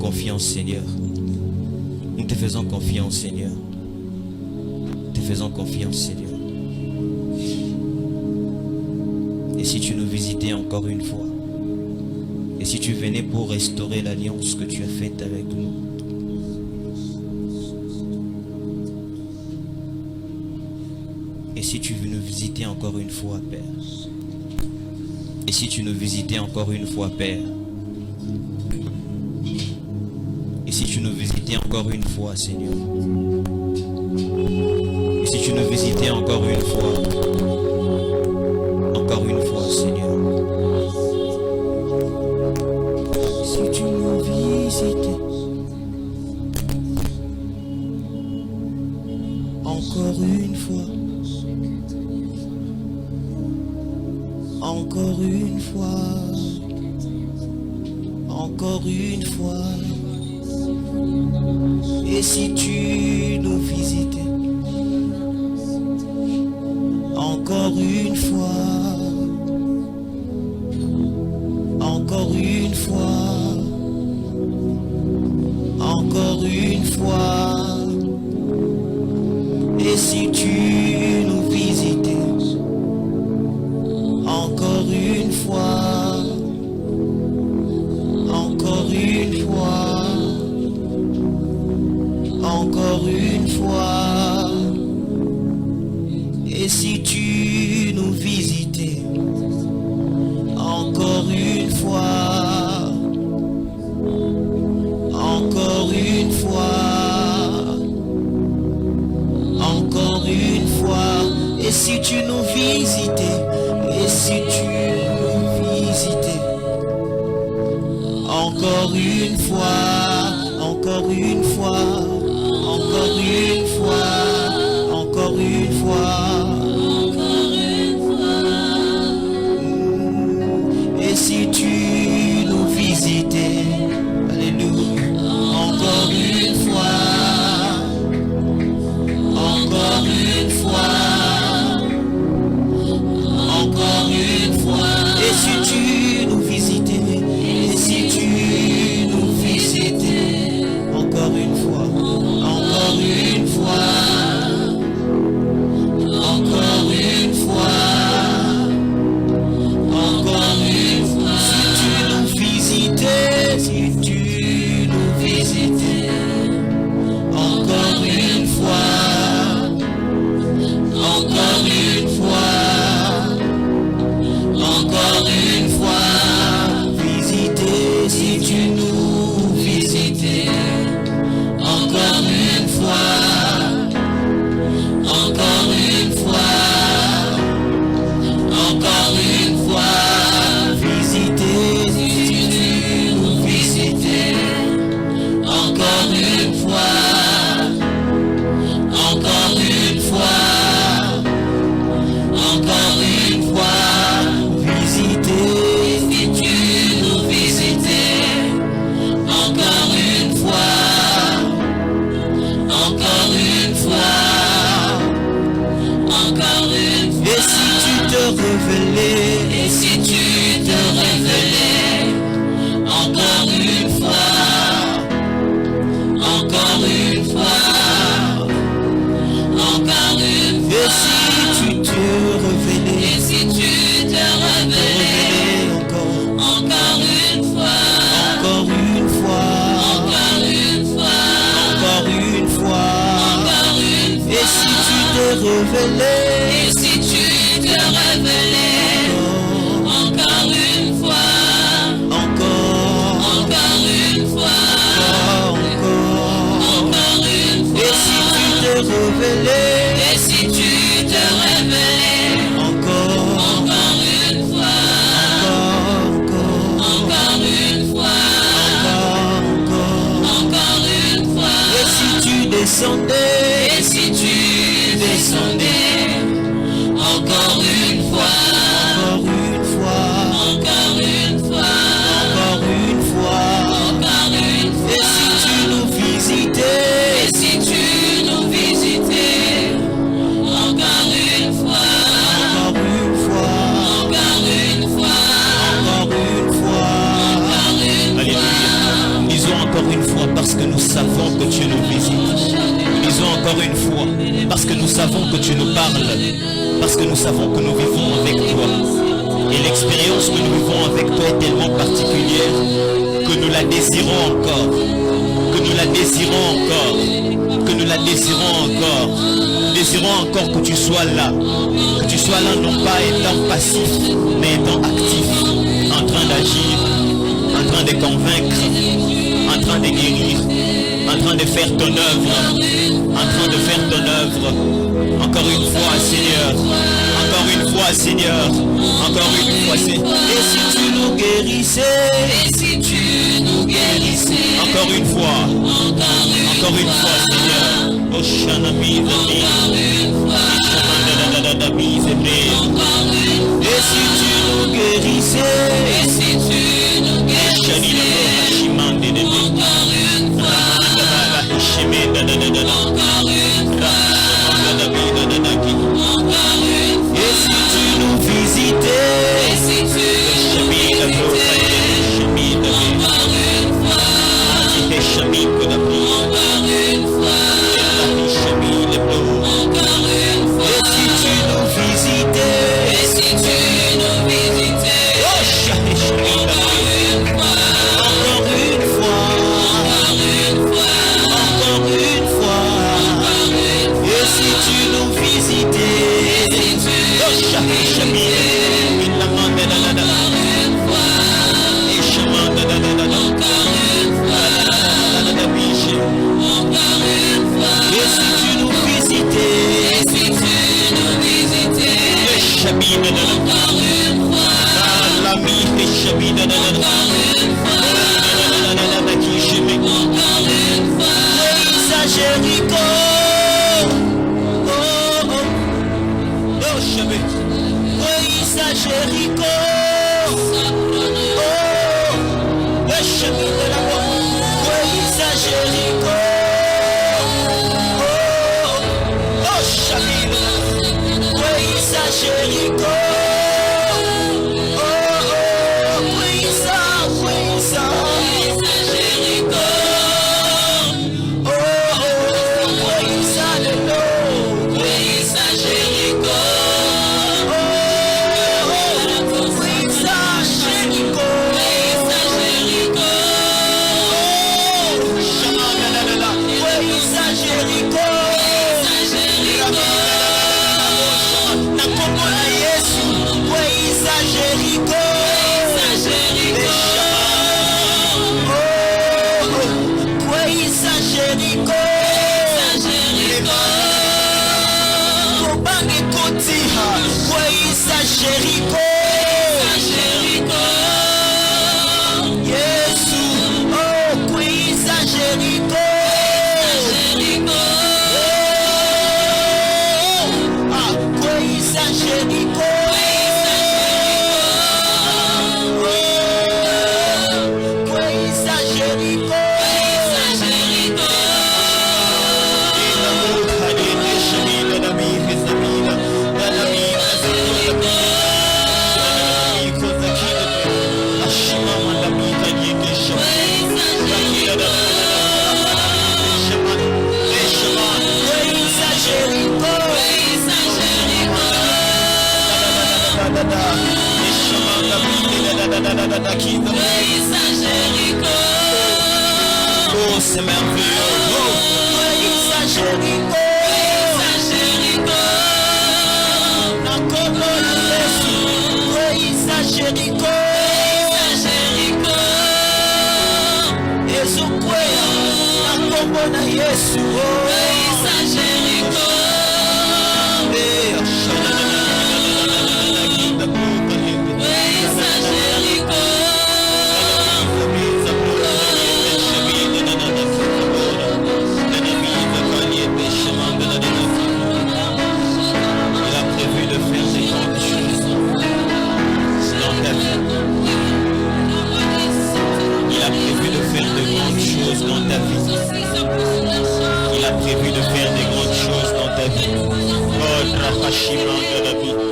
confiance, Seigneur. Nous te faisons confiance, Seigneur. Nous te faisons confiance, Seigneur. Et si tu nous visitais encore une fois, et si tu venais pour restaurer l'alliance que tu as faite avec nous, et si tu veux nous visiter encore une fois, Père, et si tu nous visitais encore une fois, Père, et si tu nous visitais encore une fois, Seigneur, et si tu nous visitais encore une fois, Seigneur, si tu nous visitais encore une fois, encore une fois, encore une fois. Et si tu nous visitais encore une fois, encore une fois, encore une fois. Et si tu nous visitais encore une fois, encore une fois, encore une fois. Et si tu nous visitais encore une fois, encore une fois, encore une fois. Et si tu nous visitais, et si tu nous visitais encore une fois, encore une fois, encore une fois, encore une fois, et si tu nous visitais, alléluia, encore une fois, encore une fois, encore une fois. Et si tu nous visitais, et si tu nous visitais encore une fois, encore une fois, encore une fois, encore une fois. Si tu nous visitais, si tu nous visitais encore une fois, encore une fois, encore une fois. Visiter, si tu nous visitais encore une fois, encore une fois, encore une fois. Visiter, si tu nous visitais encore une fois, encore une fois, encore une fois. Visiter, si tu nous visitais encore une fois, encore une fois, encore une fois. Et si tu te révélais, et si tu te révélais encore une fois, encore une fois, encore une fois. Et si tu te révélais, et si tu te révélais encore une fois, encore une fois, encore une fois, encore une fois, encore une fois. Et si tu te révélais, et si tu te révélais encore une fois, encore une fois, encore une fois. Et si tu te révélais, et si tu te révélais encore une fois, encore une fois, encore une fois. Et si tu descendais, et si tu descendais encore une fois, encore une fois, encore une fois, encore une fois. Et si tu nous visitais, et si tu nous visitais encore une fois, encore une fois, encore une fois, encore une fois, encore une fois. Alléluia. Disons encore une fois parce que nous savons que tu nous visites. Nous disons encore une fois parce que nous savons que tu nous parles, parce que nous savons que nous vivons avec toi. Et l'expérience que nous vivons avec toi est tellement particulière que nous la désirons encore, que nous la désirons encore, que nous la désirons encore. Désirons encore que tu sois là non pas étant passif, mais étant actif, en train d'agir, en train de convaincre, en train de guérir, en train de faire ton œuvre, en train de faire ton œuvre. Encore une fois, Seigneur, encore une fois, Seigneur, encore une fois, Seigneur. Et si tu nous guérissais, encore une fois, Seigneur. Oh, Shanami, et si tu nous guérissais, et si tu nous visitais, oh, c'est merveilleux. Il a prévu de faire des grandes choses dans ta vie. Oh, Rapashima de la vie.